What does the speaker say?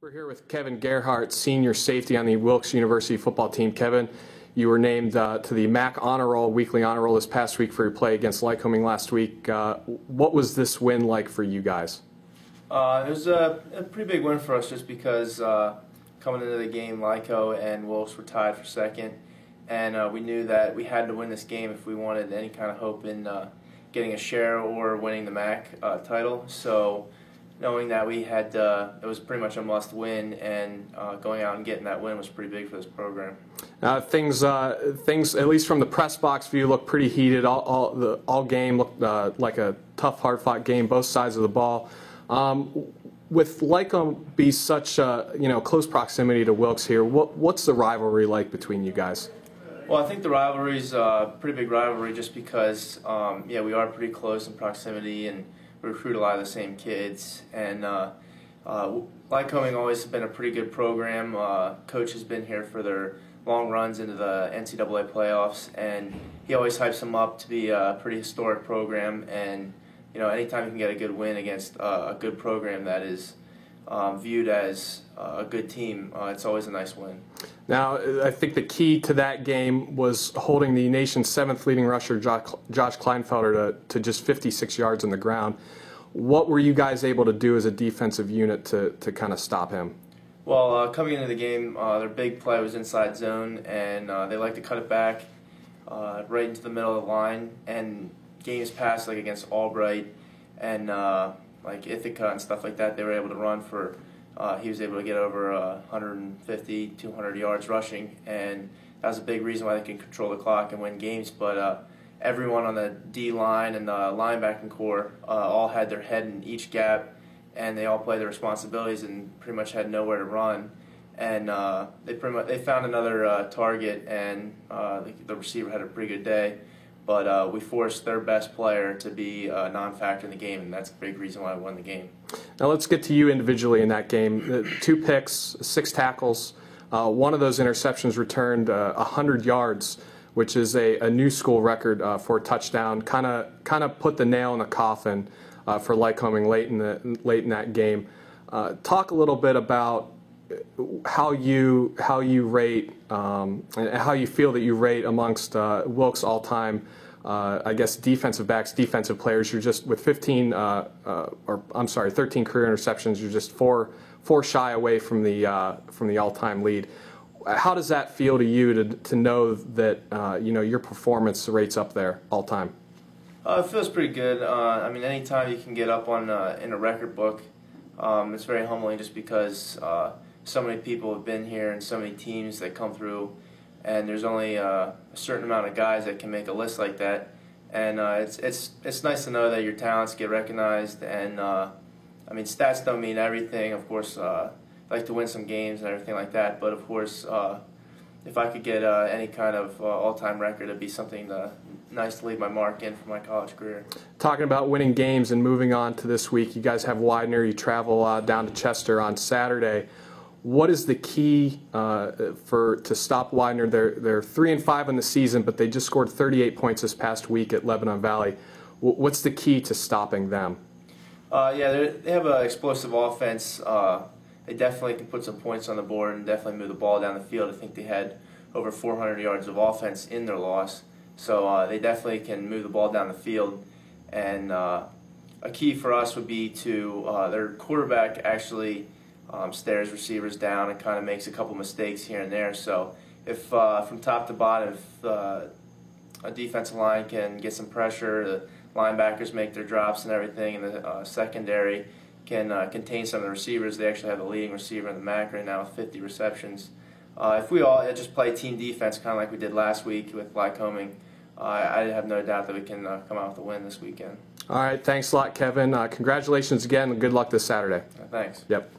We're here with Kevin Gerhardt, senior safety on the Wilkes University football team. Kevin, you were named to the MAC Honor Roll, weekly honor roll this past week for your play against Lycoming last week. What was this win like for you guys? It was a pretty big win for us just because coming into the game, Lyco and Wilkes were tied for second, and we knew that we had to win this game if we wanted any kind of hope in getting a share or winning the MAC title. So knowing that we had, it was pretty much a must win, and going out and getting that win was pretty big for this program. Things, at least from the press box view, looked pretty heated. All game looked like a tough, hard-fought game, both sides of the ball. With Lycoming be such close proximity to Wilkes here, what's the rivalry like between you guys? Well, I think the rivalry's a pretty big rivalry just because, we are pretty close in proximity, and we recruit a lot of the same kids. And Lycoming always been a pretty good program. Coach has been here for their long runs into the NCAA playoffs, and he always hypes them up to be a pretty historic program. And anytime you can get a good win against a good program that is viewed as a good team, it's always a nice win. Now, I think the key to that game was holding the nation's seventh leading rusher, Josh Kleinfelder, to just 56 yards on the ground. What were you guys able to do as a defensive unit to kind of stop him? Well, coming into the game, their big play was inside zone, and they like to cut it back right into the middle of the line. And games past, like against Albright and like Ithaca and stuff like that, they were able to run for. He was able to get over 150, 200 yards rushing, and that was a big reason why they can control the clock and win games. But everyone on the D line and the linebacking core all had their head in each gap, and they all played their responsibilities and pretty much had nowhere to run. And they found another target, and the receiver had a pretty good day. But we forced their best player to be a non-factor in the game, and that's a big reason why I won the game. Now let's get to you individually in that game. 2 picks, 6 tackles. One of those interceptions returned 100 yards, which is a new school record for a touchdown. Kind of put the nail in the coffin for Lycoming late in that game. Talk a little bit about how you rate and how you feel that you rate amongst Wilkes all-time, defensive backs, defensive players. You're just with 13 career interceptions. You're just four shy away from the all-time lead. How does that feel to you to know that your performance rates up there all-time? It feels pretty good. Anytime you can get up on in a record book, it's very humbling just because so many people have been here and so many teams that come through, and there's only a certain amount of guys that can make a list like that. And it's nice to know that your talents get recognized. And stats don't mean everything. Of course, I like to win some games and everything like that. But of course, if I could get any kind of all-time record, it'd be something nice to leave my mark in for my college career. Talking about winning games and moving on to this week, you guys have Widener. You travel down to Chester on Saturday. What is the key to stop Widener? They're 3-5 in the season, but they just scored 38 points this past week at Lebanon Valley. What's the key to stopping them? They have an explosive offense. They definitely can put some points on the board and definitely move the ball down the field. I think they had over 400 yards of offense in their loss, so they definitely can move the ball down the field. And a key for us would be to their quarterback actually stares receivers down and kind of makes a couple mistakes here and there. So if from top to bottom, if a defensive line can get some pressure, the linebackers make their drops and everything, and the secondary can contain some of the receivers. They actually have the leading receiver in the MAC right now with 50 receptions. If we all just play team defense kind of like we did last week with Lycoming, I have no doubt that we can come out with a win this weekend. All right, thanks a lot, Kevin. Congratulations again, and good luck this Saturday. Thanks. Yep.